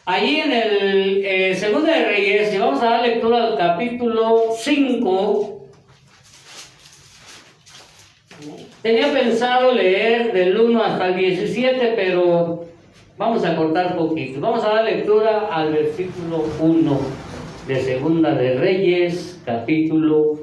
Ahí en el Segunda de Reyes, y vamos a dar lectura al capítulo 5. Tenía pensado leer del 1 hasta el 17, pero vamos a cortar poquito. Vamos a dar lectura al versículo 1 de Segunda de Reyes, capítulo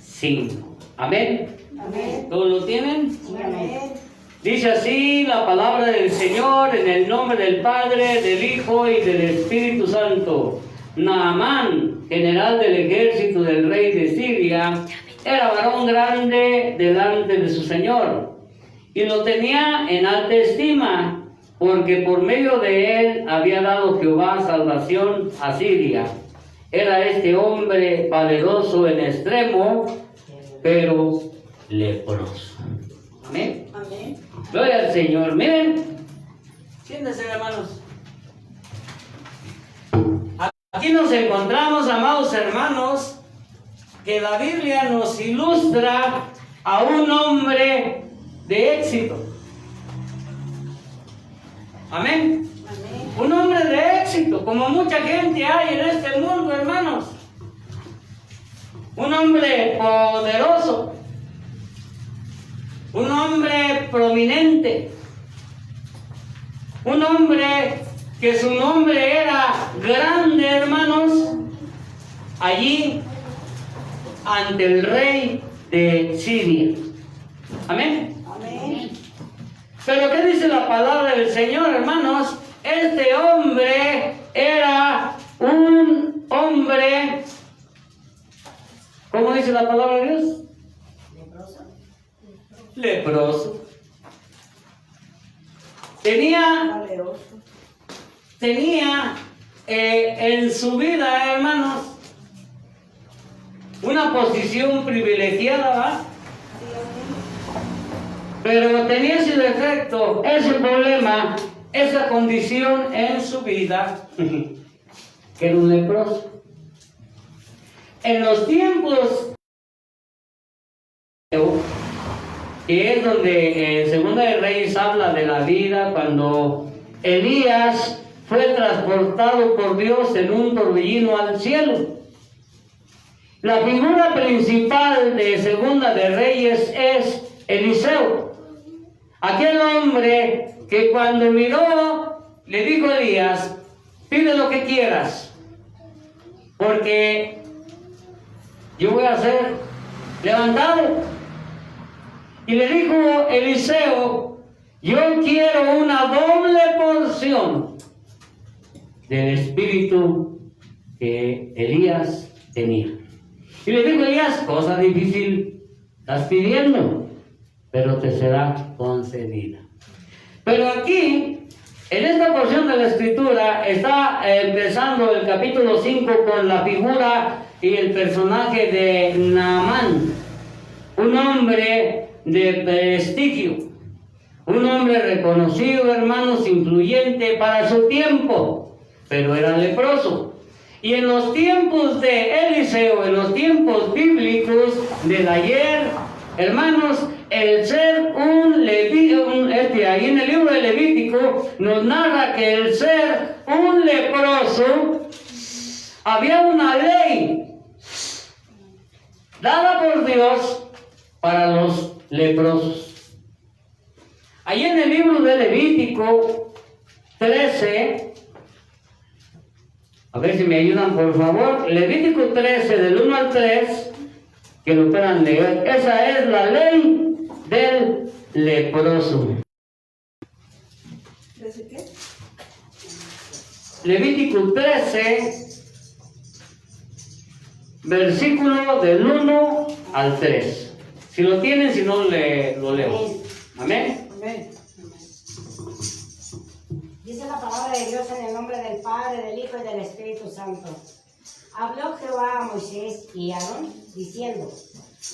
5. Amén. Amén. ¿Todos lo tienen? Amén. Dice así la palabra del Señor en el nombre del Padre, del Hijo y del Espíritu Santo. Naamán, general del ejército del rey de Siria, era varón grande delante de su Señor y lo tenía en alta estima, porque por medio de él había dado Jehová salvación a Siria. Era este hombre valeroso en extremo, pero leproso. Amén. Amén. Gloria al Señor. Miren, siéntense, hermanos. Aquí nos encontramos, amados hermanos, que la Biblia nos ilustra a un hombre de éxito. Amén. Amén. Un hombre de éxito, como mucha gente hay en este mundo, hermanos. Un hombre poderoso. Un hombre prominente. Un hombre que su nombre era grande, hermanos, allí ante el rey de Siria. Amén. Amén. Pero ¿qué dice la palabra del Señor, hermanos? Este hombre era un hombre, ¿cómo dice la palabra de Dios? Leproso. Leproso. Tenía en su vida, hermanos, una posición privilegiada, ¿va? Pero tenía ese defecto, ese problema, esa condición en su vida, que era un leproso. En los tiempos, que es donde en Segunda de Reyes habla de la vida, cuando Elías fue transportado por Dios en un torbellino al cielo. La figura principal de Segunda de Reyes es Eliseo, aquel hombre que cuando miró le dijo a Elías: pide lo que quieras, porque yo voy a ser levantado. Y le dijo Eliseo: yo quiero una doble porción del espíritu que Elías tenía. Y le dijo Elías: cosa difícil estás pidiendo, pero te será concedida. Pero aquí, en esta porción de la escritura, está empezando el capítulo 5 con la figura y el personaje de Naamán, un hombre de prestigio, un hombre reconocido, hermanos, influyente para su tiempo, pero era leproso. Y en los tiempos de Eliseo, en los tiempos bíblicos del ayer, hermanos, el ser un levita, ahí en el libro de Levítico nos narra que el ser un leproso, había una ley dada por Dios para los leprosos. Ahí en el libro de Levítico 13, a ver si me ayudan por favor, Levítico 13 del 1 al 3, que lo puedan leer. Esa es la ley del leproso. ¿13 qué? Levítico 13, versículo del 1 al 3. Si lo tienen, si no, lo leo. Amén. Amén. Dice la palabra de Dios en el nombre del Padre, del Hijo y del Espíritu Santo. Habló Jehová a Moisés y a Aarón, diciendo: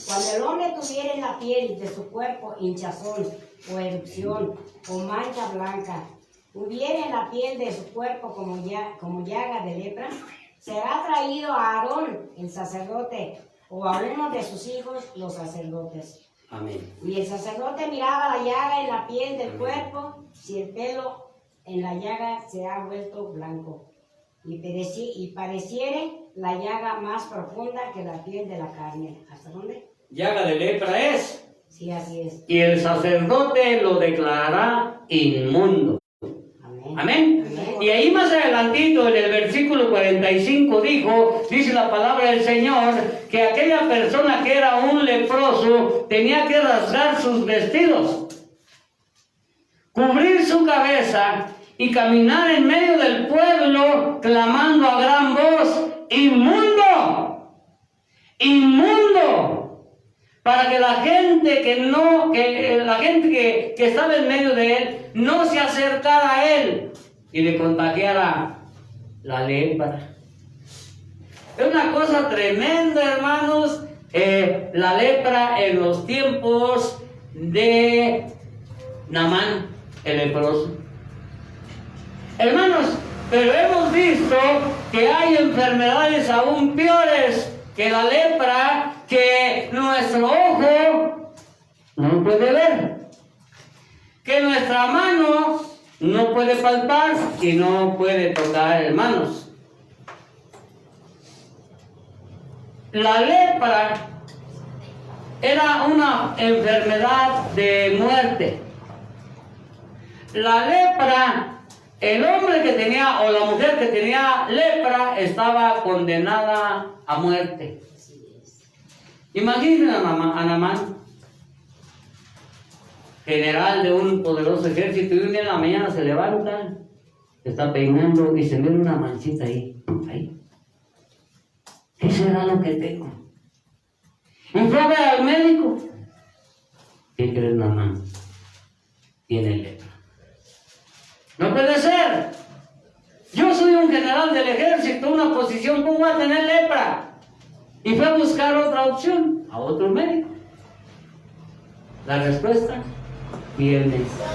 cuando el hombre tuviera en la piel de su cuerpo hinchazón, o erupción, o mancha blanca, hubiera en la piel de su cuerpo como llaga de lepra, será traído a Aarón, el sacerdote, o a uno de sus hijos, los sacerdotes. Amén. Y el sacerdote miraba la llaga en la piel del cuerpo, si el pelo en la llaga se ha vuelto blanco, y pareciere la llaga más profunda que la piel de la carne. ¿Hasta dónde? Llaga de lepra es. Sí, así es. Y el sacerdote lo declarará inmundo. Amén. Amén. Amén. Y ahí más adelantito, en el versículo 45, dice la palabra del Señor, que aquella persona que era un leproso tenía que rasgar sus vestidos, cubrir su cabeza y caminar en medio del pueblo clamando a gran voz: ¡inmundo! ¡Inmundo! Para que la gente que estaba en medio de él no se acercara a él y le contagiara la lepra. Es una cosa tremenda, hermanos, la lepra en los tiempos de Naamán, el leproso. Hermanos, pero hemos visto que hay enfermedades aún peores que la lepra, que nuestro ojo no puede ver, que nuestra mano no puede palpar y no puede tocar, hermanos. La lepra era una enfermedad de muerte. La lepra, el hombre que tenía o la mujer que tenía lepra estaba condenada a muerte. Imaginen a Naamán, general de un poderoso ejército, y un día en la mañana se levanta, está peinando y se ve una manchita ahí. ¿Qué será lo que tengo? Y fue a ver al médico. ¿Qué crees, Naamán? Tiene lepra. No puede ser. Yo soy un general del ejército, una posición, ¿cómo voy a tener lepra? Y fue a buscar otra opción, a otro médico. La respuesta: tienes lepra.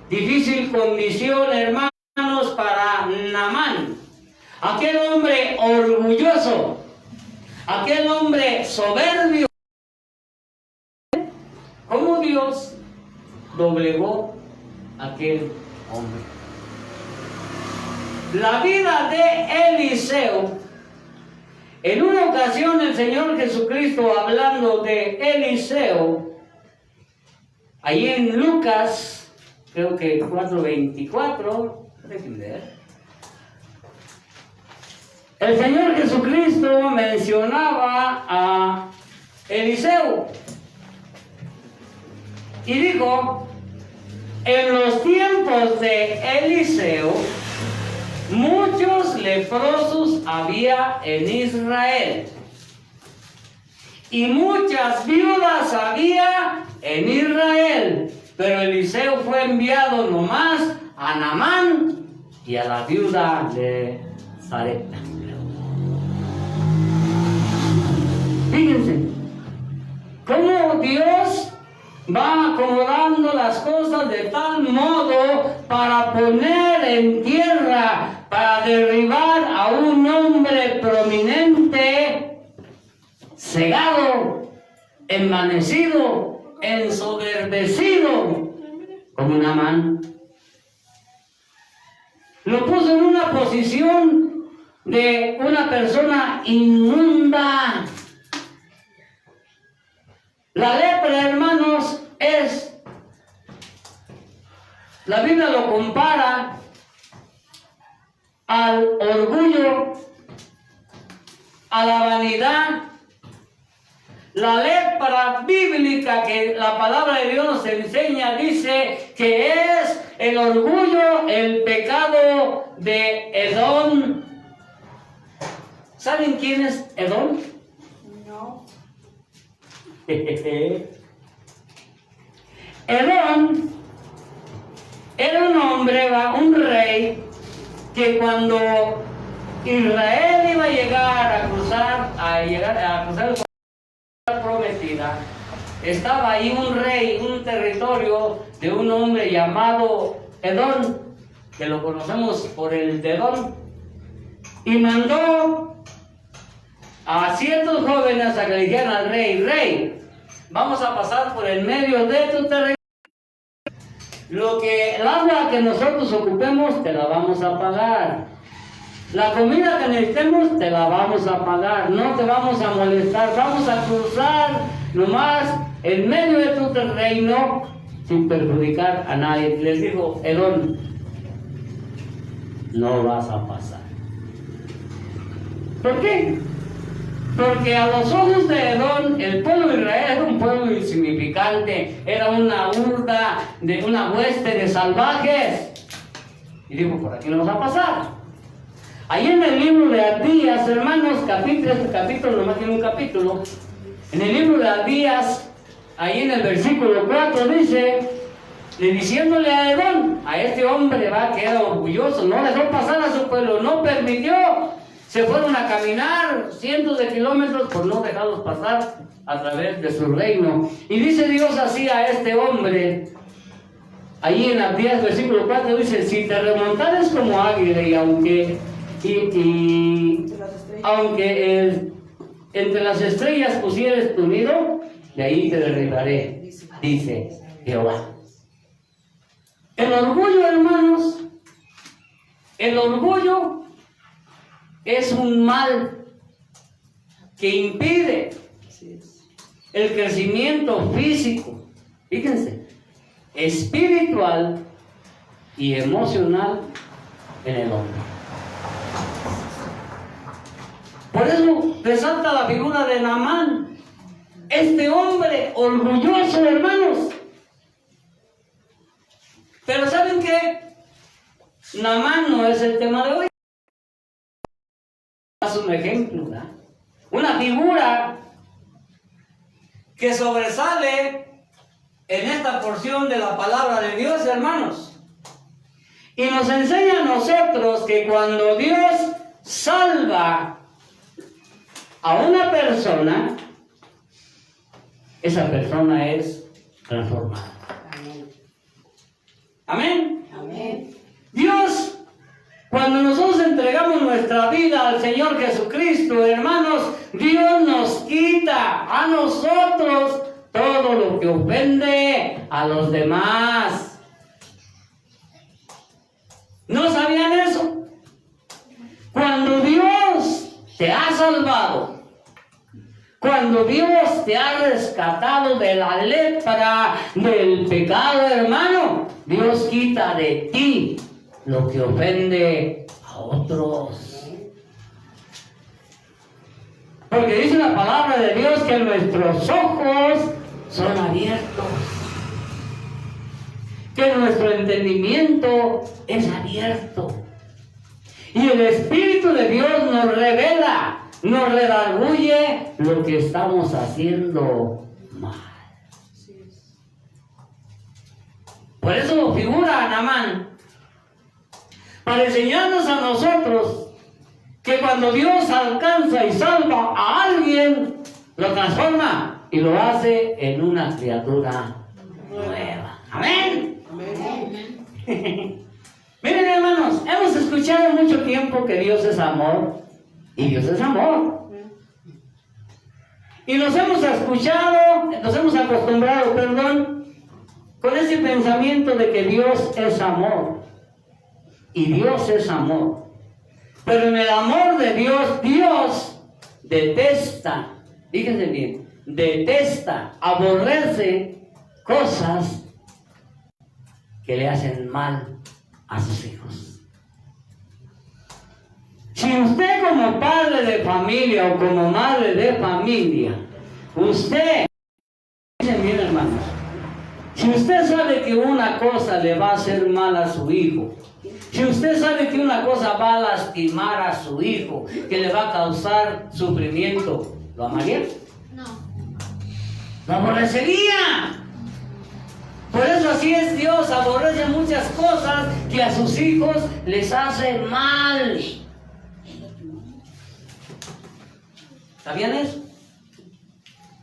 Difícil condición, hermanos, para Naamán. Aquel hombre orgulloso, aquel hombre soberbio. ¿Cómo Dios doblegó a aquel hombre? La vida de Eliseo. En una ocasión el Señor Jesucristo, hablando de Eliseo, ahí en Lucas, creo que 4:24, déjenme ver, el Señor Jesucristo mencionaba a Eliseo y dijo: en los tiempos de Eliseo, muchos leprosos había en Israel, y muchas viudas había en Israel, pero Eliseo fue enviado nomás a Naamán y a la viuda de Sarepta. Fíjense cómo Dios va acomodando las cosas de tal modo para poner en tierra, para derribar a un hombre prominente, cegado, envanecido, ensoberbecido, como Naamán. Lo puso en una posición de una persona inmunda. La lepra, hermanos, la Biblia lo compara al orgullo, a la vanidad. La lepra bíblica que la palabra de Dios nos enseña dice que es el orgullo, el pecado de Edom. ¿Saben quién es Edom? No. Edom era un hombre, un rey, que cuando Israel iba a llegar a cruzar la prometida, estaba ahí un rey, un territorio de un hombre llamado Edom, que lo conocemos por el Dedón, y mandó a ciertos jóvenes a que le dijeran al rey: rey, vamos a pasar por el medio de tu territorio. el agua que nosotros ocupemos, te la vamos a pagar. La comida que necesitemos, te la vamos a pagar. No te vamos a molestar. Vamos a cruzar nomás en medio de tu terreno sin perjudicar a nadie. Les dijo Edom, no vas a pasar. ¿Por qué? Porque a los ojos de Edom, el pueblo de Israel era un pueblo insignificante, era una hurda, de una hueste de salvajes. Y dijo, por aquí no vamos a pasar. Ahí en el libro de Abdías, hermanos, este capítulo, nomás tiene un capítulo. En el libro de Abdías, ahí en el versículo 4 dice, diciéndole a Edom, a este hombre va que era orgulloso, no dejó pasar a su pueblo, no permitió. Se fueron a caminar cientos de kilómetros por no dejarlos pasar a través de su reino. Y dice Dios así a este hombre, ahí en Abdías, versículo 4, dice, si te remontares como águila y aunque entre las estrellas pusieres tu nido, de ahí te derribaré, dice Jehová. El orgullo, hermanos, el orgullo es un mal que impide el crecimiento físico, fíjense, espiritual y emocional en el hombre. Por eso resalta la figura de Naamán, este hombre orgulloso, hermanos. Pero ¿saben qué? Naamán no es el tema de hoy. Es un ejemplo, ¿verdad? Una figura que sobresale en esta porción de la palabra de Dios, hermanos. Y nos enseña a nosotros que cuando Dios salva a una persona, esa persona es transformada. Amén. Amén. Dios, cuando nosotros entregamos nuestra vida al Señor Jesucristo, hermanos, Dios nos quita a nosotros todo lo que ofende a los demás. ¿No sabían eso? Cuando Dios te ha salvado, cuando Dios te ha rescatado de la lepra, del pecado, hermano, Dios quita de ti lo que ofende a otros. Porque dice la palabra de Dios que nuestros ojos son abiertos, que nuestro entendimiento es abierto. Y el Espíritu de Dios nos revela, nos redarguye lo que estamos haciendo mal. Por eso figura Naamán, para enseñarnos a nosotros que cuando Dios alcanza y salva a alguien, lo transforma y lo hace en una criatura nueva. Amén. Amén. Miren, hermanos, hemos escuchado mucho tiempo que Dios es amor y Dios es amor. Y nos hemos acostumbrado, con ese pensamiento de que Dios es amor y Dios es amor. Pero en el amor de Dios, Dios detesta, fíjense bien, detesta, aborrece cosas que le hacen mal a sus hijos. Si usted como padre de familia o como madre de familia, usted, miren bien, hermanos, si usted sabe que una cosa le va a hacer mal a su hijo, si usted sabe que una cosa va a lastimar a su hijo, que le va a causar sufrimiento, ¿lo amaría? No. ¡Lo aborrecería! Por eso así es Dios, aborrece muchas cosas que a sus hijos les hace mal. ¿Sabían eso?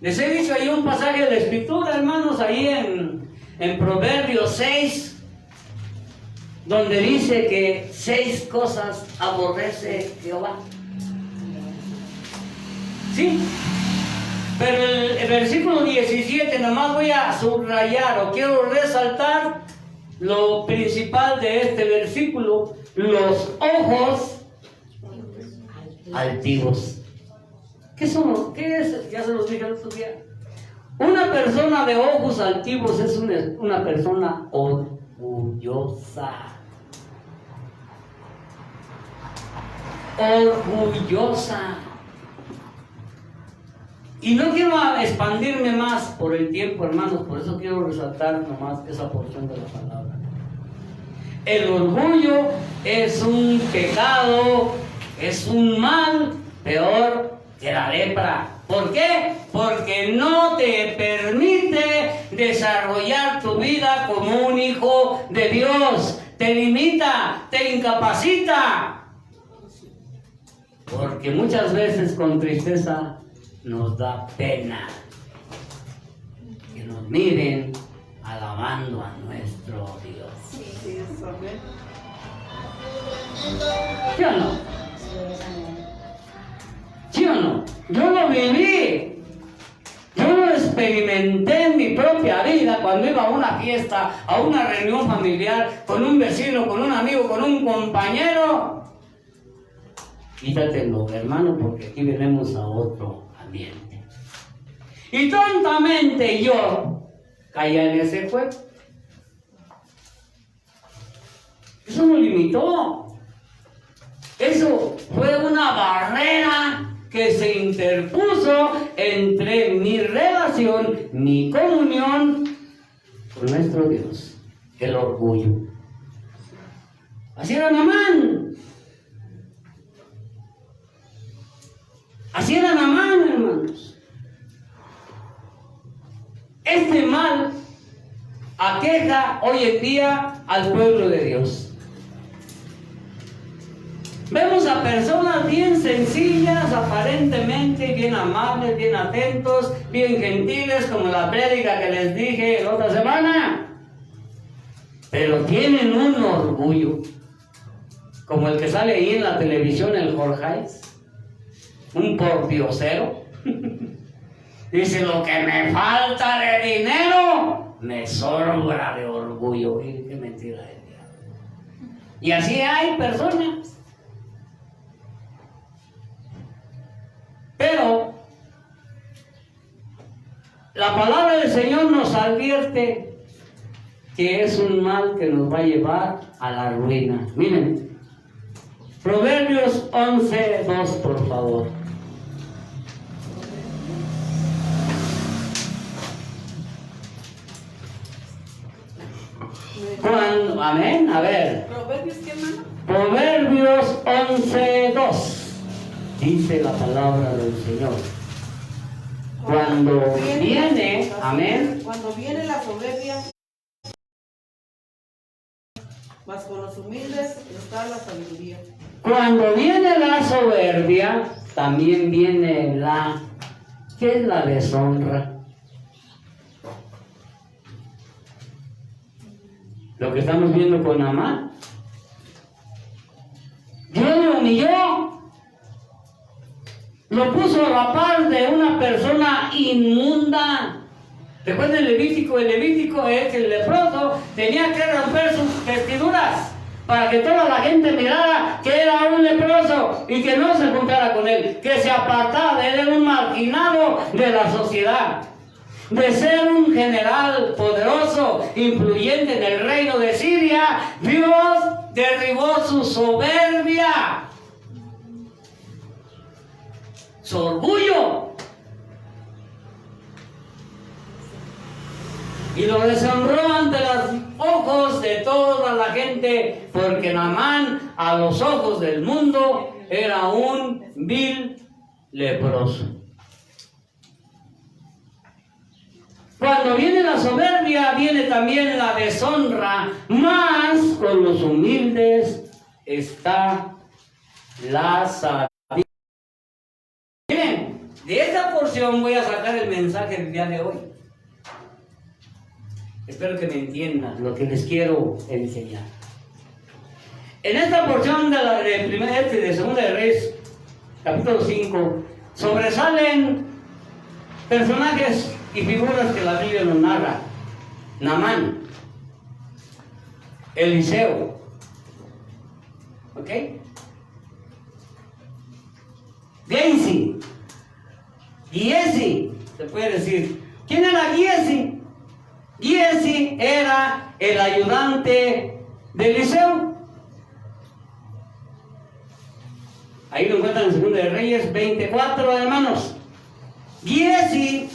Les he dicho ahí un pasaje de la Escritura, hermanos, ahí en Proverbios 6, donde dice que 6 cosas aborrece Jehová. ¿Sí? Pero el versículo 17, nomás voy a subrayar o quiero resaltar lo principal de este versículo, los ojos altivos. ¿Qué son? ¿Qué es? Ya se los dije el otro día. Una persona de ojos altivos es una persona orgullosa. Orgullosa. Y no quiero expandirme más por el tiempo, hermanos, por eso quiero resaltar nomás esa porción de la palabra. El orgullo es un pecado, es un mal peor que la lepra. ¿Por qué? Porque no te permite desarrollar tu vida como un hijo de Dios. Te limita, te incapacita. Porque muchas veces con tristeza nos da pena que nos miren alabando a nuestro Dios. Sí, amén. ¿Sí o no? ¿Sí o no? Yo lo viví. Yo lo experimenté en mi propia vida cuando iba a una fiesta, a una reunión familiar, con un vecino, con un amigo, con un compañero. Quítatelo, hermano, porque aquí venimos a otro ambiente. Y tontamente yo caía en ese juego. Eso me limitó. Eso fue una barrera que se interpuso entre mi relación, mi comunión con nuestro Dios, el orgullo. Así era Naamán. Así era Naamán, hermanos. Este mal aqueja hoy en día al pueblo de Dios. Vemos a personas bien sencillas, aparentemente bien amables, bien atentos, bien gentiles, como la prédica que les dije la otra semana. Pero tienen un orgullo, como el que sale ahí en la televisión, el Jorge, un pordiosero. Dice, lo que me falta de dinero, me sobra de orgullo. Y qué mentira es, diablo. Y así hay personas. Pero la palabra del Señor nos advierte que es un mal que nos va a llevar a la ruina. Miren, Proverbios 11:2, por favor. Cuando, amén, a ver. ¿Proverbios qué, hermano? Proverbios 11:2. Dice la palabra del Señor. Cuando viene, amén. Cuando viene la soberbia, mas con los humildes está la sabiduría. Cuando viene la soberbia, también viene la, ¿qué es la deshonra? Lo que estamos viendo con Naamán. Dios lo humilló. Lo puso a la par de una persona inmunda. Recuerden el Levítico es que el leproso tenía que romper sus vestiduras para que toda la gente mirara que era un leproso y que no se juntara con él, que se apartara de él, era un marginado de la sociedad. De ser un general poderoso, influyente en el reino de Siria, Dios derribó su soberbia, su orgullo, y lo deshonró ante los ojos de toda la gente, porque Naamán a los ojos del mundo era un vil leproso. Cuando viene la soberbia, viene también la deshonra, mas con los humildes está la sabiduría. Miren, de esta porción voy a sacar el mensaje del día de hoy. Espero que me entiendan lo que les quiero enseñar. En esta porción de Segunda de Reyes, capítulo 5, sobresalen personajes y figuras que la Biblia nos narra. Naamán. Eliseo. ¿Ok? Giesi, se puede decir. ¿Quién era Giesi? Giesi era el ayudante de Eliseo. Ahí lo encuentran en 2 de Reyes 24, hermanos. Giesi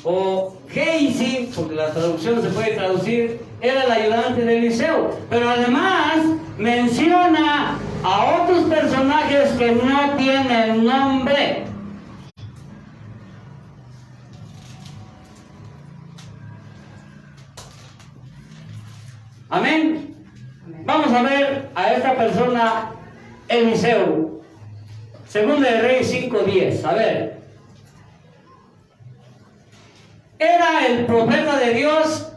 o Geisi, porque la traducción se puede traducir, era el ayudante de Eliseo. Pero además menciona a otros personajes que no tienen nombre. Amén. Vamos a ver a esta persona, Eliseo. 2 de Reyes 5:10. A ver. Era el profeta de Dios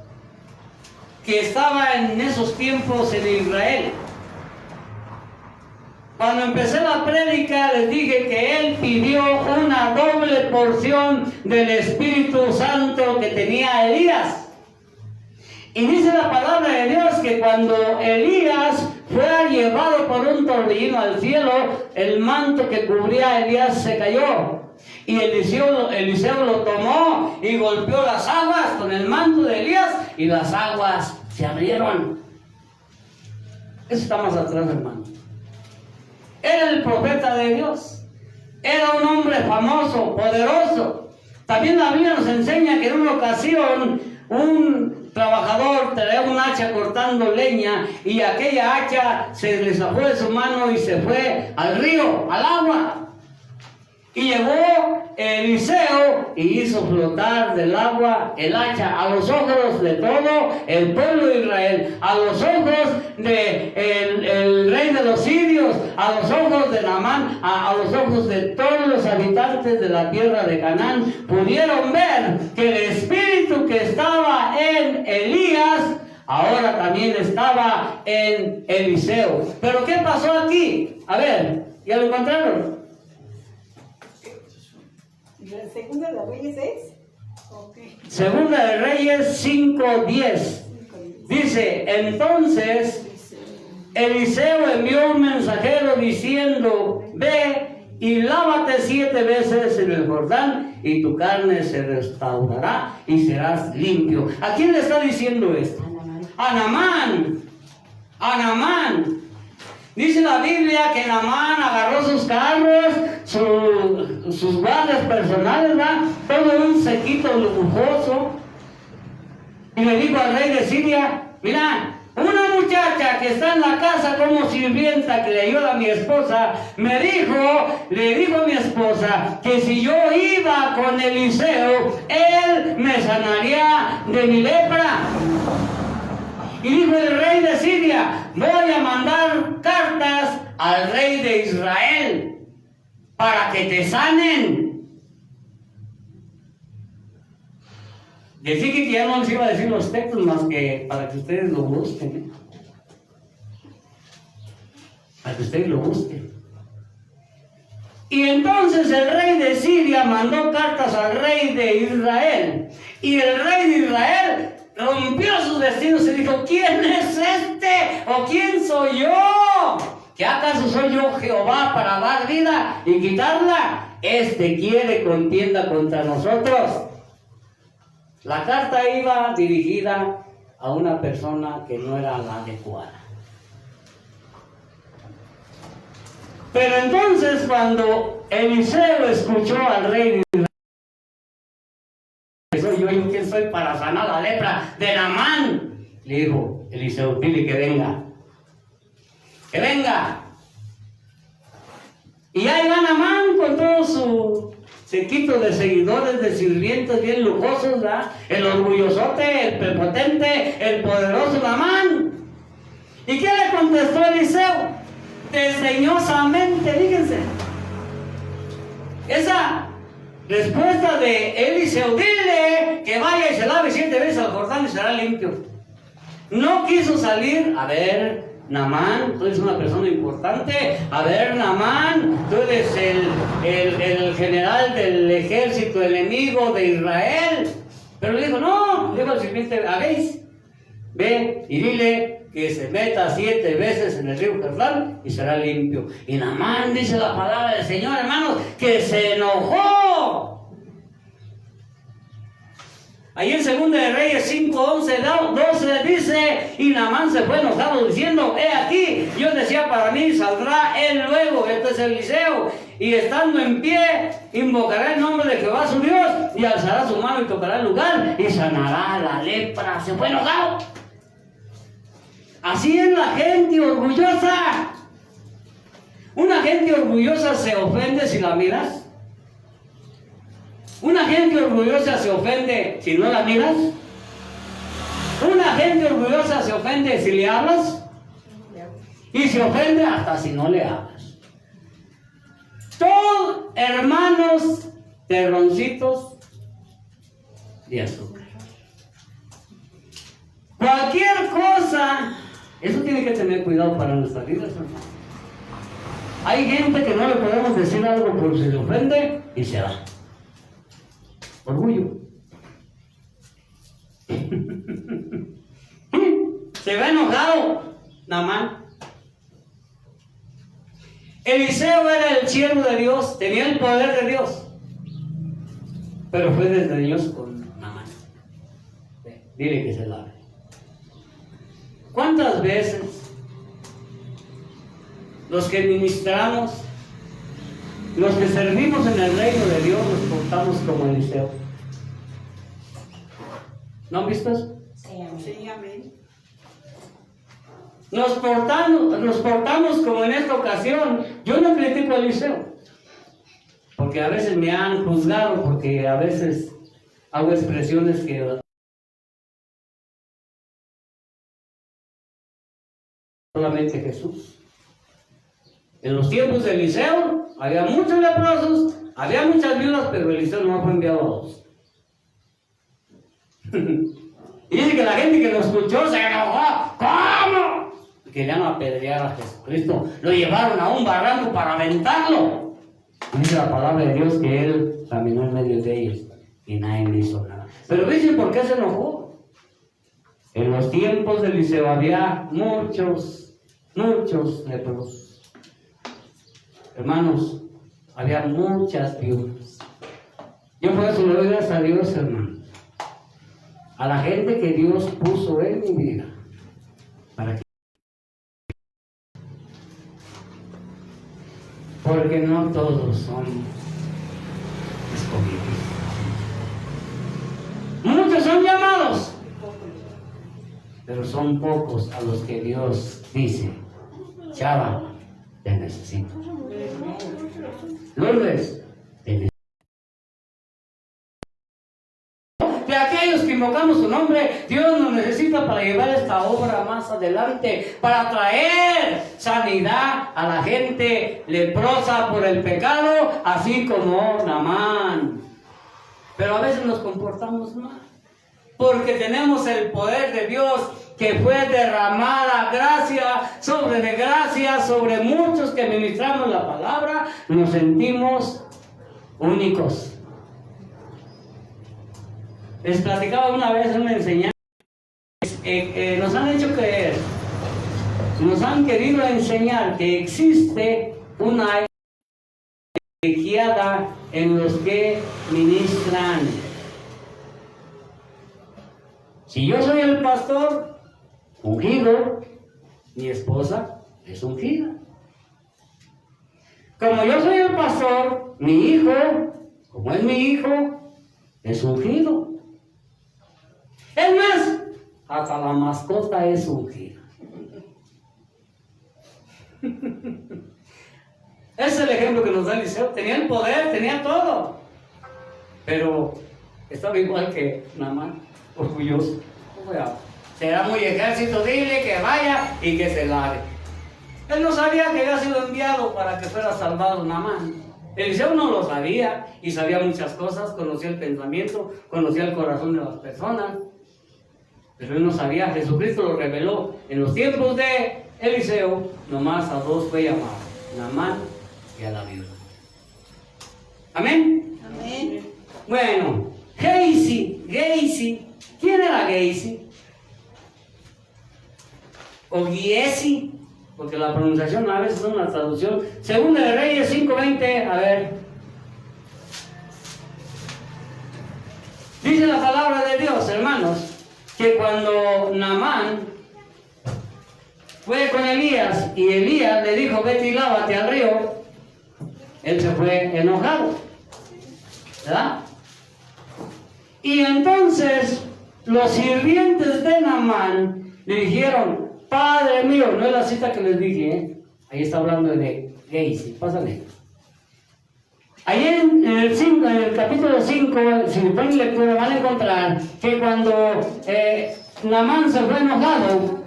que estaba en esos tiempos en Israel. Cuando empecé la prédica les dije que él pidió una doble porción del Espíritu Santo que tenía Elías. Y dice la palabra de Dios que cuando Elías fue llevado por un torbellino al cielo, el manto que cubría a Elías se cayó. Y Eliseo lo tomó y golpeó las aguas con el manto de Elías y las aguas se abrieron. Eso está más atrás, hermano. Era el profeta de Dios. Era un hombre famoso, poderoso. También la Biblia nos enseña que en una ocasión un trabajador traía un hacha cortando leña y aquella hacha se le zafó de su mano y se fue al río, al agua. Y llegó Eliseo y hizo flotar del agua el hacha a los ojos de todo el pueblo de Israel, a los ojos de el rey de los sirios, a los ojos de Naamán, a los ojos de todos los habitantes de la tierra de Canaán. Pudieron ver que el espíritu que estaba en Elías ahora también estaba en Eliseo. Pero ¿qué pasó aquí? A ver, ¿ya lo encontraron? ¿Segunda de Reyes 6? Okay. Segunda de Reyes 5:10. Dice, entonces Eliseo envió un mensajero diciendo, ve y lávate 7 veces en el Jordán y tu carne se restaurará y serás limpio. ¿A quién le está diciendo esto? A Naamán. A Naamán. Dice la Biblia que Naamán agarró sus carros, sus guardias personales, ¿verdad? Todo un séquito lujoso. Y le dijo al rey de Siria, mira, una muchacha que está en la casa como sirvienta que le ayuda a mi esposa, le dijo a mi esposa que si yo iba con Eliseo, él me sanaría de mi lepra. Y dijo el rey de Siria, voy a mandar cartas al rey de Israel para que te sanen. Decía que ya no les iba a decir los textos más que para que ustedes lo busquen. Para que ustedes lo busquen. Y entonces el rey de Siria mandó cartas al rey de Israel. Y el rey de Israel rompió sus vestidos y dijo, ¿quién es este? ¿O quién soy yo? ¿Que acaso soy yo Jehová para dar vida y quitarla? Este quiere contienda contra nosotros. La carta iba dirigida a una persona que no era la adecuada. Pero entonces cuando Eliseo escuchó al rey de Israel, soy yo quien soy para sanar la lepra de Naamán, le dijo Eliseo, dile que venga. Que venga. Y ahí va Naamán con todo su séquito de seguidores, de sirvientes bien lujosos, ¿verdad? El orgullosote, el prepotente, el poderoso Naamán. ¿Y qué le contestó Eliseo? Desdeñosamente, fíjense. Esa respuesta de Eliseo, dile que vaya y se lave 7 veces al Jordán y será limpio. No quiso salir. A ver, Naamán, tú eres una persona importante. A ver, Naamán, tú eres el general del ejército enemigo de Israel. Pero le dijo, no, le dijo al sirviente, ve y dile que se meta 7 veces en el río Jordán y será limpio. Y Naamán, dice la palabra del Señor, hermanos, que se enojó. Ahí en 2 de Reyes 5, 11, 12 dice, y Naamán se fue enojado diciendo, he aquí, Dios decía para mí, saldrá él luego, este es Eliseo, y estando en pie, invocará el nombre de Jehová su Dios, y alzará su mano y tocará el lugar, y sanará la lepra. Se fue enojado. Así es la gente orgullosa. Una gente orgullosa se ofende si la miras. Una gente orgullosa se ofende si no la miras. Una gente orgullosa se ofende si le hablas. Y se ofende hasta si no le hablas. Todos hermanos terroncitos de azúcar. Cualquier cosa, eso tiene que tener cuidado para nuestras vidas, hermano. Hay gente que no le podemos decir algo porque se le ofende y se va. Orgullo. Se ve enojado Naamán. Eliseo era el siervo de Dios, tenía el poder de Dios, pero fue desdeñoso con Naamán. Dile que se lave. ¿Cuántas veces los que ministramos, los que servimos en el reino de Dios, nos portamos como Eliseo? ¿No han visto eso? Sí, amén. Sí, amén. Nos portamos como en esta ocasión. Yo no critico a Eliseo, porque a veces me han juzgado, porque a veces hago expresiones que solamente Jesús. En los tiempos de Eliseo había muchos leprosos, había muchas viudas, pero Eliseo no fue enviado a 2. Y dice que la gente que lo escuchó se enojó. ¿Cómo? Querían apedrear a Jesucristo. Lo llevaron a un barranco para aventarlo. Dice la palabra de Dios que él caminó en medio de ellos y nadie le hizo nada. Pero dicen por qué se enojó. En los tiempos de Eliseo había muchos leprosos. Hermanos, había muchas viudas. Yo por eso le doy gracias a Dios, hermanos, a la gente que Dios puso en mi vida, para que... porque no todos son escogidos. Muchos son llamados, pero son pocos a los que Dios dice, Chava, te necesito. Lourdes, te necesito. De aquellos que invocamos su nombre, Dios nos necesita para llevar esta obra más adelante, para traer sanidad a la gente leprosa por el pecado, así como Naamán. Pero a veces nos comportamos mal, porque tenemos el poder de Dios que fue derramada gracia sobre muchos que ministramos la palabra. Nos sentimos únicos. Les platicaba una vez una enseñanza. Nos han hecho creer, nos han querido enseñar que existe una guiada en los que ministran. Si yo soy el pastor ungido, mi esposa es ungida. Como yo soy el pastor, mi hijo, como es mi hijo, es ungido. Es más, hasta la mascota es ungida. Ese es el ejemplo que nos da Eliseo. Tenía el poder, tenía todo, pero estaba igual que Naamán, orgulloso. Será muy ejército, dile que vaya y que se lave. Él no sabía que había sido enviado para que fuera salvado Naamán. Eliseo no lo sabía y sabía muchas cosas, conocía el pensamiento, conocía el corazón de las personas, pero él no sabía. Jesucristo lo reveló. En los tiempos de Eliseo, nomás a 2 fue llamado, Naamán y a la viuda. ¿Amén? Amén. Bueno, Gehazi. ¿Quién era Gehazi? o Giesi, porque la pronunciación a veces es una traducción. Segunda de Reyes 5:20, a ver. Dice la palabra de Dios, hermanos, que cuando Naamán fue con Elías y Elías le dijo, vete y lávate al río, él se fue enojado, ¿verdad? Y entonces los sirvientes de Naamán le dijeron, Padre mío, no es la cita que les dije, ¿eh? Ahí está hablando de Gehazi, pásale. Ahí en el capítulo 5, si le ponen lectura, van a encontrar que cuando Naamán se fue enojado,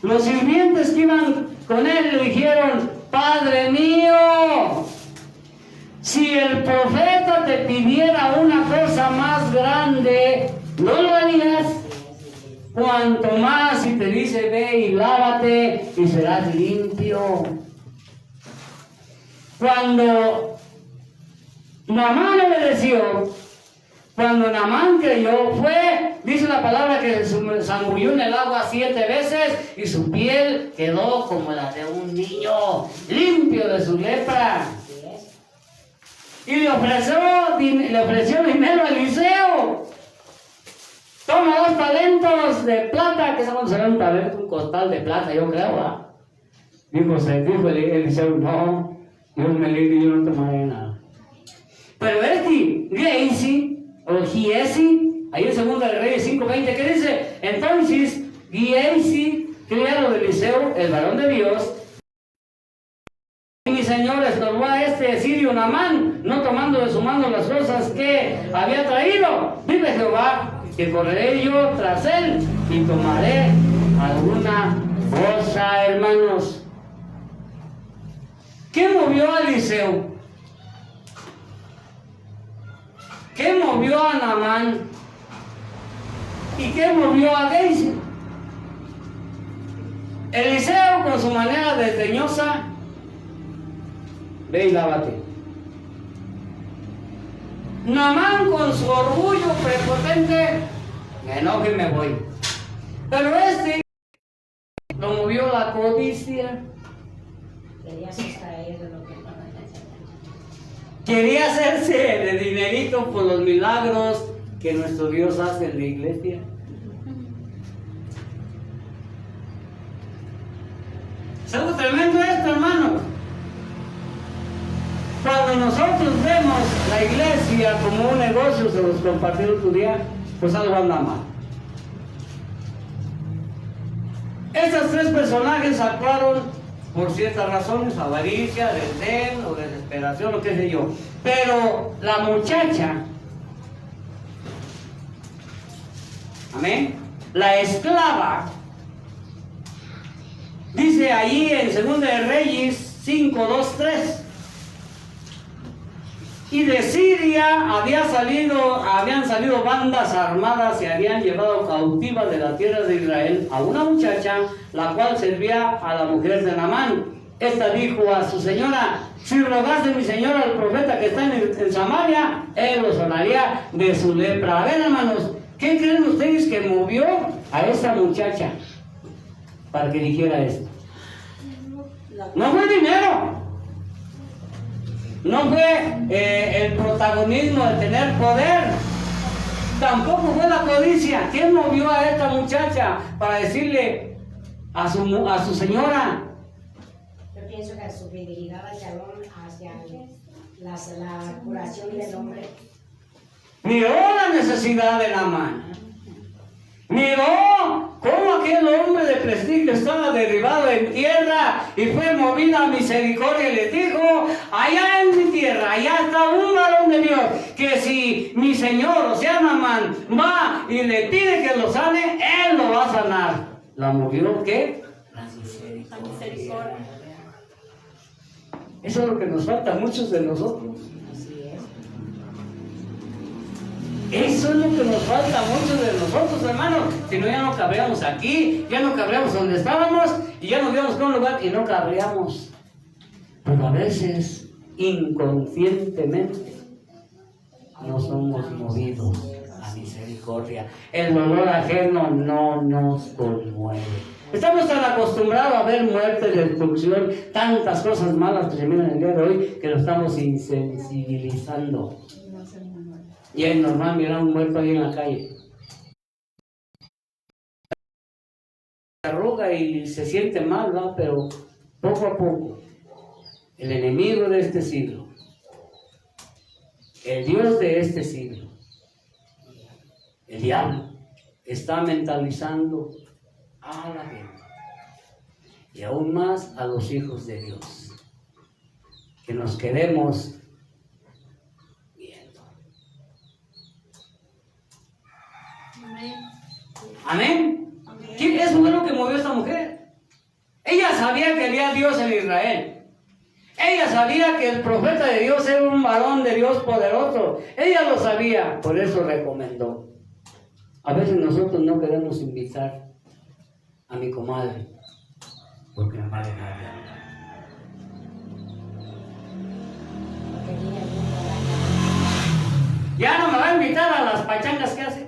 los sirvientes que iban con él le dijeron, Padre mío, si el profeta te pidiera una cosa más grande, ¿no lo harías? Cuanto más si te dice, ve y lávate y serás limpio. Cuando Naamán obedeció, cuando Naamán creyó, dice la palabra que se zambulló en el agua 7 veces y su piel quedó como la de un niño, limpio de su lepra. Y le ofreció dinero a Eliseo. Toma 2 talentos de plata, que eso será un talento, un costal de plata, yo creo, ¿verdad? Dijo Eliseo, no, Dios me libre y yo no tomaré nada. Pero Gehazi, o Giesi, ahí en 2 de Reyes 5:20, ¿qué dice? Entonces, Giesi, criado de Eliseo, el varón de Dios, y mi señor estorbó a este sirio Naamán, no tomando de su mano las cosas que había traído. Vive Jehová, que correré yo tras él y tomaré alguna cosa, hermanos. ¿Qué movió a Eliseo? ¿Qué movió a Naamán? ¿Y qué movió a Gehazi? Eliseo, con su manera desdeñosa, ve y lávate. Naamán, con su orgullo prepotente, me enojo y me voy. Pero lo movió la codicia. Quería sustraer de lo que Quería hacerse de dinerito por los milagros que nuestro Dios hace en la iglesia. ¿Es algo tremendo esto, hermano? Cuando nosotros vemos la iglesia como un negocio, se los compartí el otro día, pues algo anda mal. Estos 3 personajes actuaron por ciertas razones, avaricia, desdén o desesperación, o qué sé yo. Pero la muchacha, amén, la esclava, dice allí en 2 de Reyes 5:2-3, y de Siria habían salido bandas armadas y habían llevado cautiva de la tierra de Israel a una muchacha, la cual servía a la mujer de Naamán. Esta dijo a su señora, si rogase mi señora al profeta que está en Samaria, él lo sanaría de su lepra. A ver, hermanos, ¿qué creen ustedes que movió a esa muchacha para que dijera esto? No fue dinero. No fue el protagonismo de tener poder. Tampoco fue la codicia. ¿Quién movió a esta muchacha para decirle a su señora? Yo pienso que su fidelidad al Shalom hacia la curación del hombre. Miró la necesidad de Naamán. Miró cómo aquel hombre de prestigio estaba derribado en tierra y fue movido a misericordia y le dijo, allá en mi tierra, allá está un varón de Dios, que si mi señor, o sea Naamán, va y le pide que lo sane, él lo va a sanar. ¿La movió qué? La misericordia. Eso es lo que nos falta a muchos de nosotros. Eso es lo que nos falta a muchos de nosotros, hermanos. Si no, ya no cabríamos aquí, ya no cabríamos donde estábamos y ya nos íbamos con un lugar y no cabríamos. Pero a veces, inconscientemente, no somos movidos a misericordia. El dolor ajeno no nos conmueve. Estamos tan acostumbrados a ver muerte, destrucción, tantas cosas malas que se miran el día de hoy, que lo estamos insensibilizando. Y es normal mirar a un muerto ahí en la calle. Se arruga y se siente mal, ¿no? Pero poco a poco, el enemigo de este siglo, el Dios de este siglo, el diablo, está mentalizando a la gente y aún más a los hijos de Dios, que nos quedemos viendo. Amén. Eso fue lo que movió a esta mujer. Ella sabía que había Dios en Israel. Ella sabía que el profeta de Dios era un varón de Dios poderoso. Ella lo sabía, por eso recomendó. A veces nosotros no queremos invitar a mi comadre, porque me vale nada. Ya no me va a invitar a las pachangas que hace.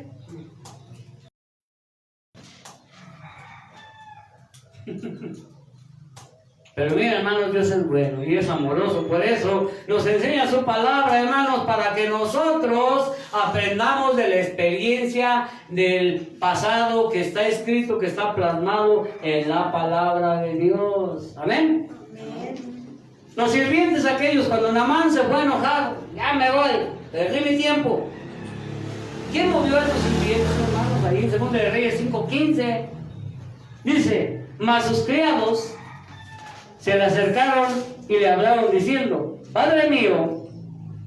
Pero mira, hermanos, Dios es bueno y es amoroso. Por eso nos enseña su palabra, hermanos, para que nosotros aprendamos de la experiencia del pasado que está escrito, que está plasmado en la palabra de Dios. Amén. Los sirvientes aquellos, cuando Naamán se fue enojado, ya me voy, perdí mi tiempo. ¿Quién movió a estos sirvientes, hermanos? Ahí en 2 de Reyes 5:15 dice: mas sus criados se le acercaron y le hablaron diciendo: Padre mío,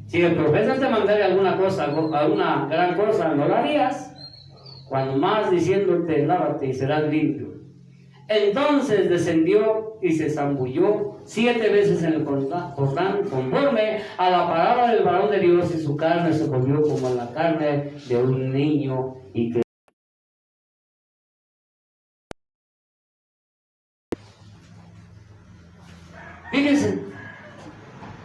si el profeta te mandara alguna cosa, alguna gran cosa, ¿no lo harías? Cuando más diciéndote: lávate y serás limpio. Entonces descendió y se zambulló 7 veces en el Jordán, conforme a la palabra del varón de Dios, y su carne se volvió como la carne de un niño, y que fíjense,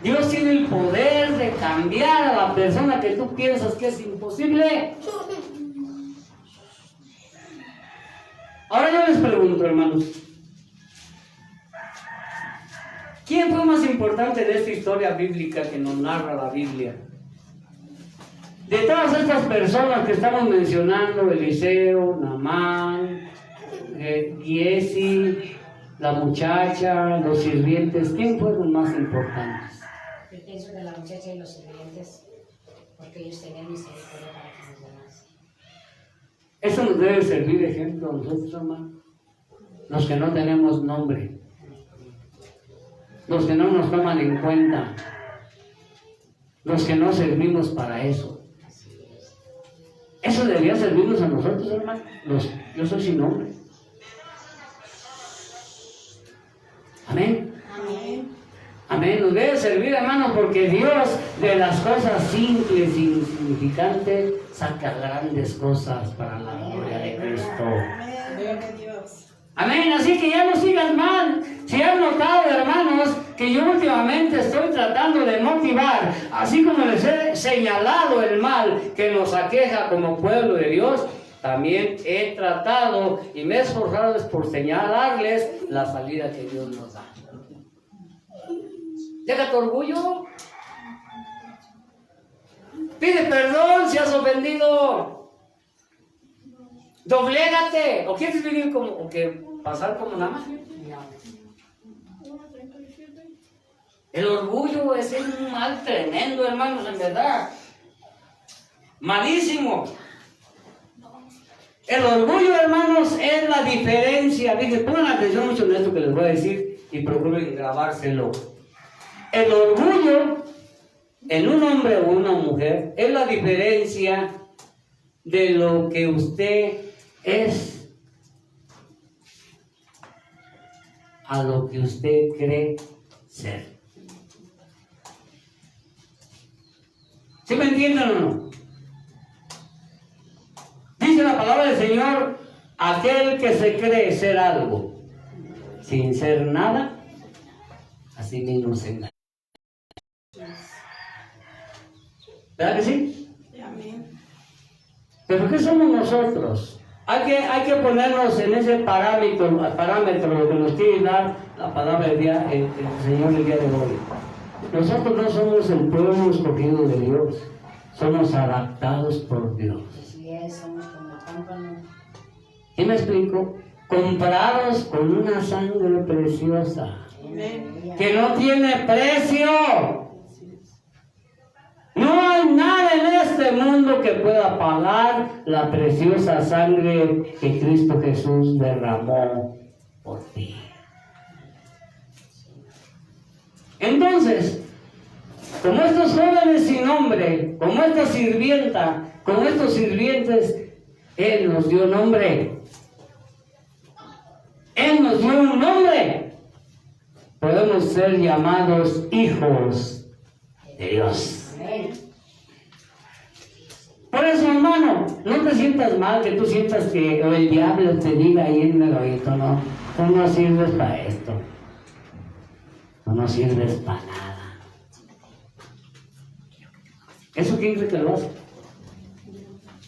Dios tiene el poder de cambiar a la persona que tú piensas que es imposible. Ahora yo les pregunto, hermanos, ¿quién fue más importante de esta historia bíblica que nos narra la Biblia? De todas estas personas que estamos mencionando, Eliseo, Naamán, Giesi, la muchacha, los sirvientes, ¿quién fueron más importantes? Yo pienso que la muchacha y los sirvientes, porque ellos tenían misericordia para con los demás. Eso nos debe servir de ejemplo a nosotros, hermanos, los que no tenemos nombre, los que no nos toman en cuenta, los que no servimos para eso. Eso debería servirnos a nosotros, hermanos. Yo soy sin nombre. Amén. Amén. Amén. Nos debe servir, hermanos, porque Dios de las cosas simples e insignificantes saca grandes cosas para la gloria de Cristo. Amén. Gloria a Dios. Amén. Así que ya no sigas mal. Si han notado, hermanos, que yo últimamente estoy tratando de motivar, así como les he señalado el mal que nos aqueja como pueblo de Dios, también he tratado y me he esforzado por señalarles la salida que Dios nos da. Deja tu orgullo. Pide perdón si has ofendido. Doblégate. ¿O quieres vivir como, o que pasar como nada más? El orgullo es un mal tremendo, hermanos, en verdad. Malísimo. El orgullo, hermanos, es la diferencia. Fíjense, pongan atención mucho en esto que les voy a decir y procuren grabárselo. El orgullo en un hombre o una mujer es la diferencia de lo que usted es a lo que usted cree ser. ¿Sí me entienden o no? Dice la palabra del Señor: aquel que se cree ser algo sin ser nada, así mismo se engaña. ¿Verdad que sí? Amén. ¿Pero qué somos nosotros? Hay que ponernos en ese parámetro lo que nos quiere dar la palabra del día, el Señor el día de hoy. Nosotros no somos el pueblo escogido de Dios, somos adaptados por Dios. Así es, somos como pámpanos. ¿Y me explico? Comprados con una sangre preciosa, Amén. que no tiene precio. No hay nada en este mundo que pueda pagar la preciosa sangre que Cristo Jesús derramó por ti. Entonces, como estos jóvenes sin nombre, como esta sirvienta, como estos sirvientes, Él nos dio nombre. Él nos dio un nombre. Podemos ser llamados hijos de Dios. Amén. Por eso, hermano, no te sientas mal que tú sientas que el diablo te diga ahí en el oído, no, tú no sirves para esto. Tú no sirves para nada. ¿Eso quién cree que lo hace?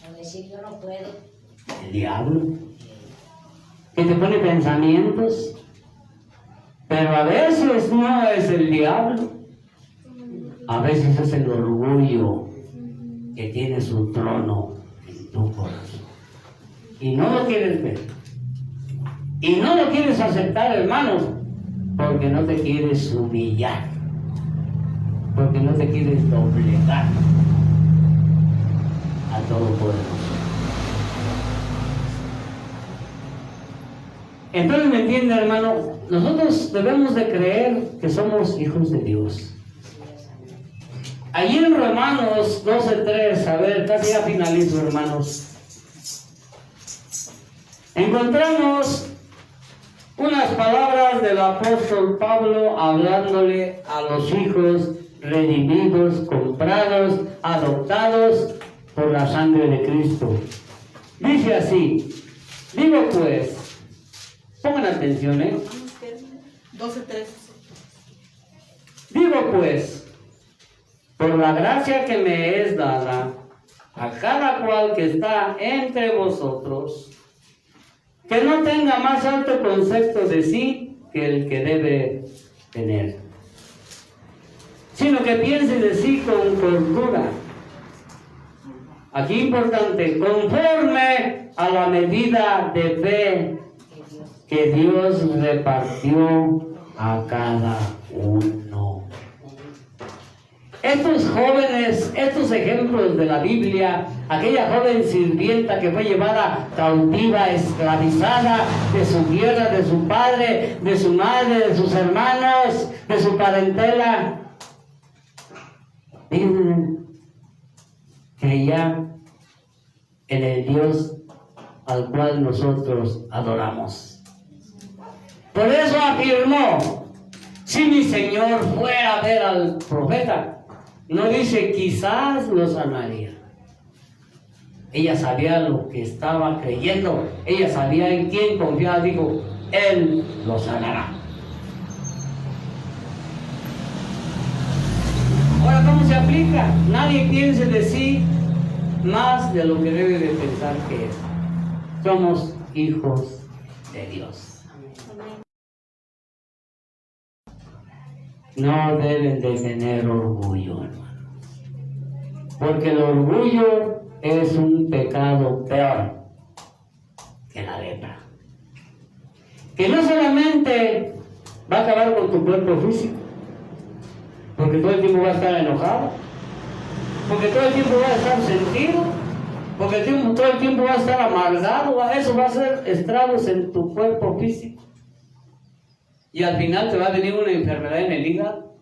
A decir yo no puedo. El diablo. Que te pone pensamientos. Pero a veces no es el diablo. A veces es el orgullo que tiene su trono en tu corazón. Y no lo quieres ver. Y no lo quieres aceptar, hermanos, porque no te quieres humillar. Porque no te quieres doblegar a Todopoderoso. Entonces, ¿me entiende, hermano? Nosotros debemos de creer que somos hijos de Dios. Allí en Romanos 12:3, a ver, casi ya finalizo, hermanos. Encontramos unas palabras del apóstol Pablo hablándole a los hijos redimidos, comprados, adoptados por la sangre de Cristo. Dice así, digo pues, pongan atención, 12:3. Digo pues, por la gracia que me es dada a cada cual que está entre vosotros, que no tenga más alto concepto de sí que el que debe tener, sino que piense de sí con cordura. Aquí importante, conforme a la medida de fe que Dios repartió a cada uno. Estos jóvenes, estos ejemplos de la Biblia, aquella joven sirvienta que fue llevada cautiva, esclavizada de su tierra, de su padre, de su madre, de sus hermanos, de su parentela, creía en el Dios al cual nosotros adoramos. Por eso afirmó, si mi Señor fuera a ver al profeta, no dice quizás lo sanaría. Ella sabía lo que estaba creyendo, ella sabía en quién confiaba, dijo, Él lo sanará. Ahora, ¿cómo se aplica? Nadie piense de sí más de lo que debe de pensar que es. Somos hijos de Dios. No deben de tener orgullo, hermanos, porque el orgullo es un pecado peor que la lepra, que no solamente va a acabar con tu cuerpo físico, porque todo el tiempo va a estar enojado, porque todo el tiempo va a estar sentido, porque todo el tiempo va a estar amargado, eso va a hacer estragos en tu cuerpo físico. Y al final te va a venir una enfermedad en el hígado,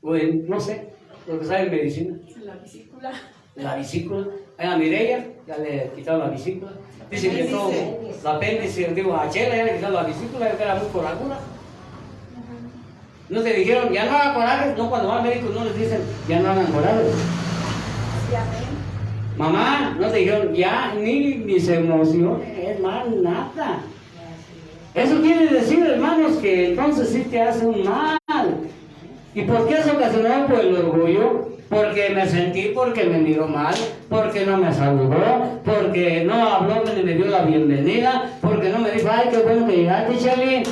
o en, no sé, lo que sabe en medicina. En la vesícula. La vesícula. A Mireia ya le quitaron la vesícula. Dicen que todo, la apéndice, digo, a Chela ya le quitaron la vesícula, que era muy corajuda. No te dijeron, ya no hagan corajes. No, cuando van médicos no les dicen, ya no hagan corajes. Sí, amén. Mamá, no te dijeron, ya ni se emocionen, es más, nada. Eso quiere decir, hermanos, que entonces sí te hace un mal. ¿Y por qué es ocasionado por el orgullo? porque me sentí, porque me miró mal, porque no me saludó, porque no habló ni me dio la bienvenida, porque no me dijo, ay, qué bueno que llegaste, Charlie.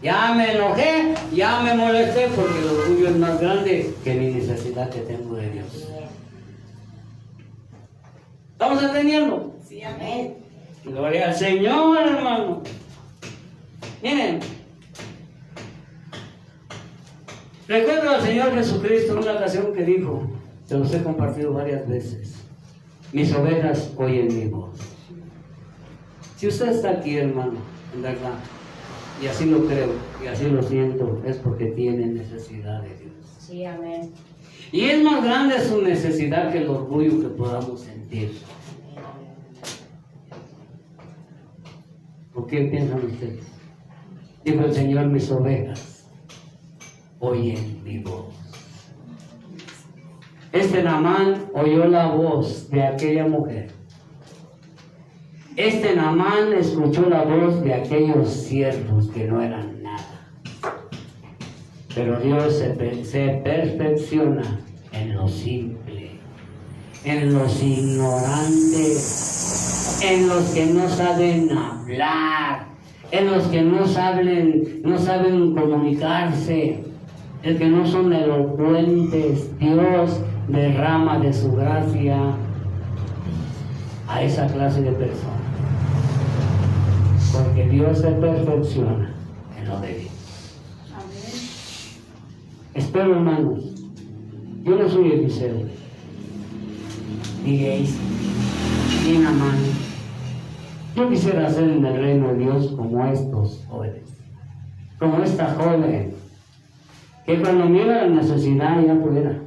Ya me enojé, ya me molesté, porque el orgullo es más grande que mi necesidad que tengo de Dios. ¿Estamos entendiendo? Sí, amén. Gloria al Señor, hermano. Miren, recuerdo al Señor Jesucristo en una ocasión que dijo, se los he compartido varias veces, mis ovejas oyen mi voz. Si usted está aquí, hermano, en verdad, y así lo creo, y así lo siento, es porque tiene necesidad de Dios. Sí, amén. Y es más grande su necesidad que el orgullo que podamos sentir. ¿Por qué piensan ustedes? Dijo el Señor, mis ovejas oyen mi voz. Este Naamán oyó la voz de aquella mujer. Este Naamán escuchó la voz de aquellos siervos que no eran nada. Pero Dios se perfecciona en lo simple, en los ignorantes, en los que no saben hablar, en los que no saben comunicarse, en que no son elocuentes. Dios derrama de su gracia a esa clase de personas. Porque Dios se perfecciona en lo de Dios. Amén. Espero, hermanos, yo no soy Eliseo, ni Gehazi, ni Naamán. Yo quisiera ser en el reino de Dios como estos jóvenes, como esta joven, que cuando mira la necesidad ya pudiera.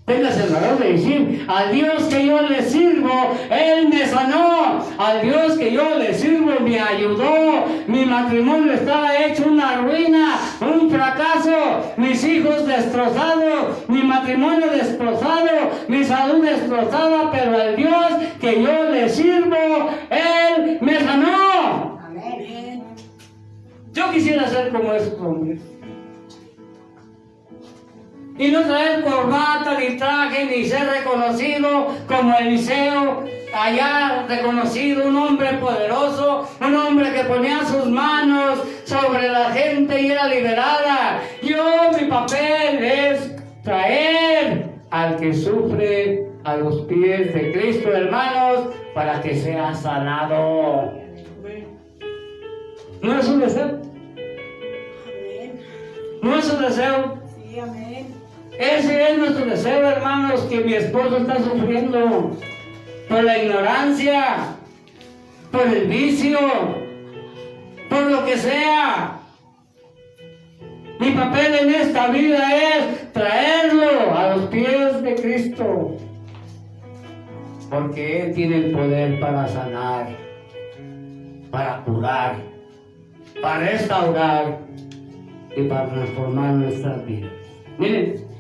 Téngase el valor de decir, al Dios que yo le sirvo, Él me sanó. Al Dios que yo le sirvo, me ayudó. Mi matrimonio estaba hecho una ruina, un fracaso. Mis hijos destrozados, mi matrimonio destrozado, mi salud destrozada. Pero al Dios que yo le sirvo, Él me sanó. Amén. Yo quisiera ser como esos hombres. Y no traer corbata, ni traje, ni ser reconocido como Eliseo, allá reconocido, un hombre poderoso, un hombre que ponía sus manos sobre la gente y era liberada. Mi papel es traer al que sufre a los pies de Cristo, hermanos, para que sea sanado. ¿No es un deseo? Amén. ¿No es un deseo? Sí, amén. Ese es nuestro deseo, hermanos, que mi esposo está sufriendo por la ignorancia, por el vicio, por lo que sea. Mi papel en esta vida es traerlo a los pies de Cristo, porque Él tiene el poder para sanar, para curar, para restaurar y para transformar nuestras vidas. Miren,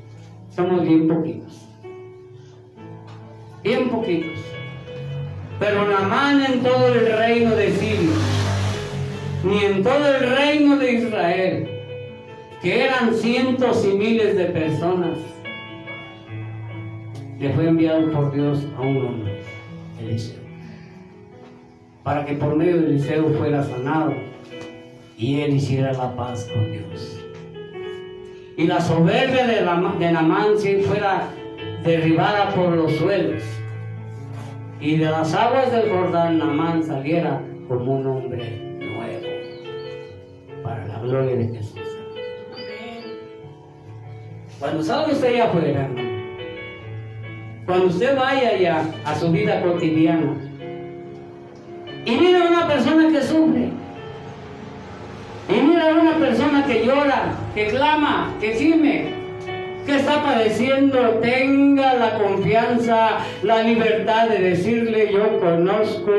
somos bien poquitos, pero Naamán en todo el reino de Siria, ni en todo el reino de Israel, que eran cientos y miles de personas, le fue enviado por Dios a un hombre, Eliseo, para que por medio de Eliseo fuera sanado y él hiciera la paz con Dios. Y la soberbia de Naamán fuera derribada por los suelos, y de las aguas del Jordán Naamán saliera como un hombre nuevo, para la gloria de Jesús. Cuando salga usted allá afuera, hermano, cuando usted vaya ya a su vida cotidiana y mira a una persona que sufre, y mira a una persona que llora, que clama, que gime, que está padeciendo, tenga la confianza, la libertad de decirle: yo conozco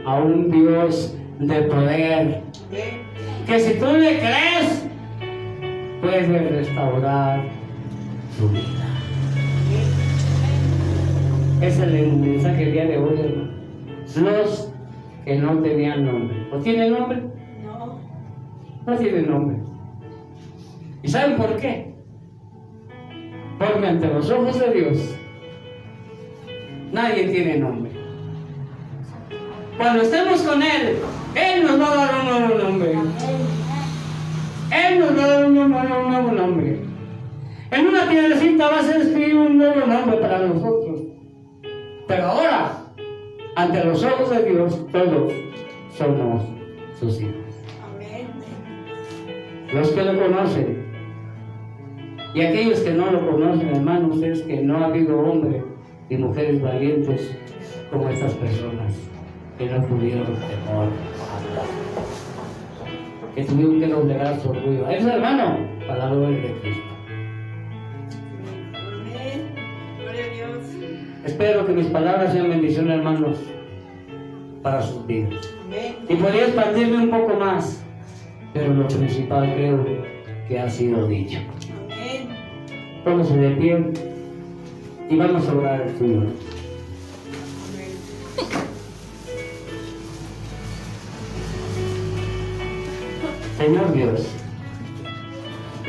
a un Dios de poder, que si tú le crees, puede restaurar tu vida. Ese es el mensaje del día de hoy, hermano. Los que no tenían nombre. ¿O tienen nombre? No tienen nombre. ¿Y saben por qué? Porque ante los ojos de Dios, nadie tiene nombre. Cuando estemos con Él, Él nos va a dar un nuevo nombre. Él nos va a dar un nuevo nombre. En una piedrecita va a ser escrito un nuevo nombre para nosotros. Pero ahora, ante los ojos de Dios, todos somos sus hijos. Los que lo conocen y aquellos que no lo conocen, hermanos, es que no ha habido hombres y mujeres valientes como estas personas que no tuvieron temor, que tuvieron que doblegar su orgullo. Eso, hermano, para la gloria de Cristo. Amén. Gloria a Dios. Espero que mis palabras sean bendición, hermanos, para sus vidas. Amén. Y podría expandirme un poco más, pero lo principal creo que ha sido dicho. Amén. Póngase de pie y vamos a orar al Señor. Señor Dios,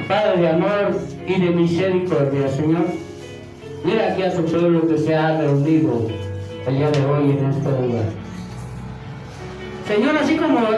Padre de amor y de misericordia, Señor, mira aquí a tu pueblo que se ha reunido el día de hoy en este lugar. Señor, así como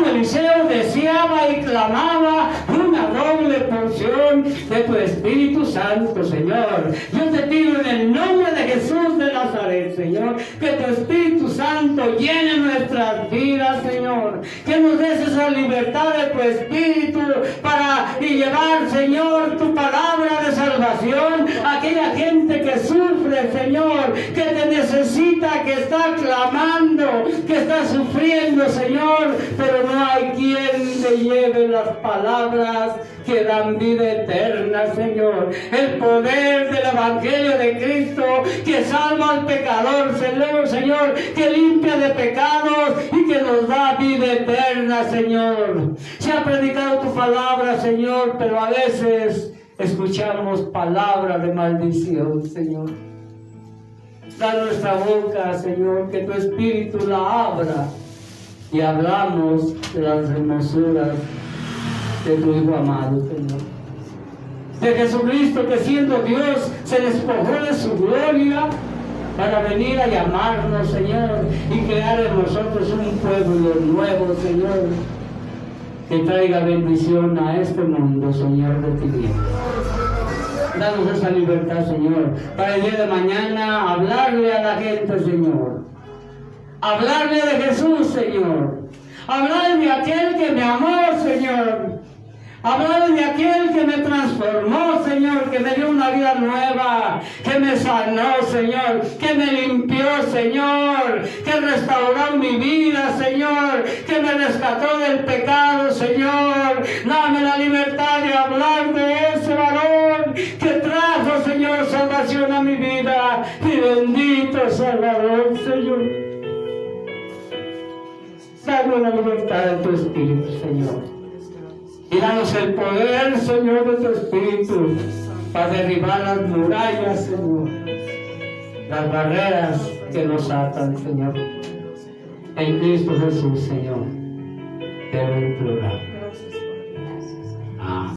Eliseo deseaba y clamaba una doble porción de tu Espíritu Santo, Señor. Yo te pido en el nombre de Jesús de Nazaret, Señor, que tu Espíritu Santo llene nuestras vidas, Señor. Que nos des esa libertad de tu Espíritu para llevar, Señor, tu palabra de salvación a aquella gente que sufre, Señor, que te necesita, que está clamando, que está sufriendo, Señor, pero no hay quien le lleve las palabras que dan vida eterna, Señor. El poder del Evangelio de Cristo que salva al pecador, Señor, que limpia de pecados y que nos da vida eterna, Señor. Se ha predicado tu palabra, Señor, pero a veces escuchamos palabras de maldición, Señor. Da nuestra boca, Señor, que tu Espíritu la abra y hablamos de las hermosuras de tu Hijo amado, Señor. De Jesucristo, que siendo Dios se despojó de su gloria para venir a llamarnos, Señor, y crear en nosotros un pueblo nuevo, Señor, que traiga bendición a este mundo, Señor, de tinieblas. Danos esa libertad, Señor, para el día de mañana hablarle a la gente, Señor. Hablarle de Jesús, Señor. Hablarle de aquel que me amó, Señor. Hablarle de aquel que me transformó, Señor, que me dio una vida nueva, que me sanó, Señor, que me limpió, Señor, que restauró mi vida, Señor, que me rescató del pecado, Señor. Dame la libertad de hablar de ese varón que trajo, Señor, salvación a mi vida. Y bendito Salvador, Señor. Danos la libertad de tu Espíritu, Señor. Y danos el poder, Señor, de tu Espíritu para derribar las murallas, Señor. Las barreras que nos atan, Señor. En Cristo Jesús, Señor. Te lo imploramos.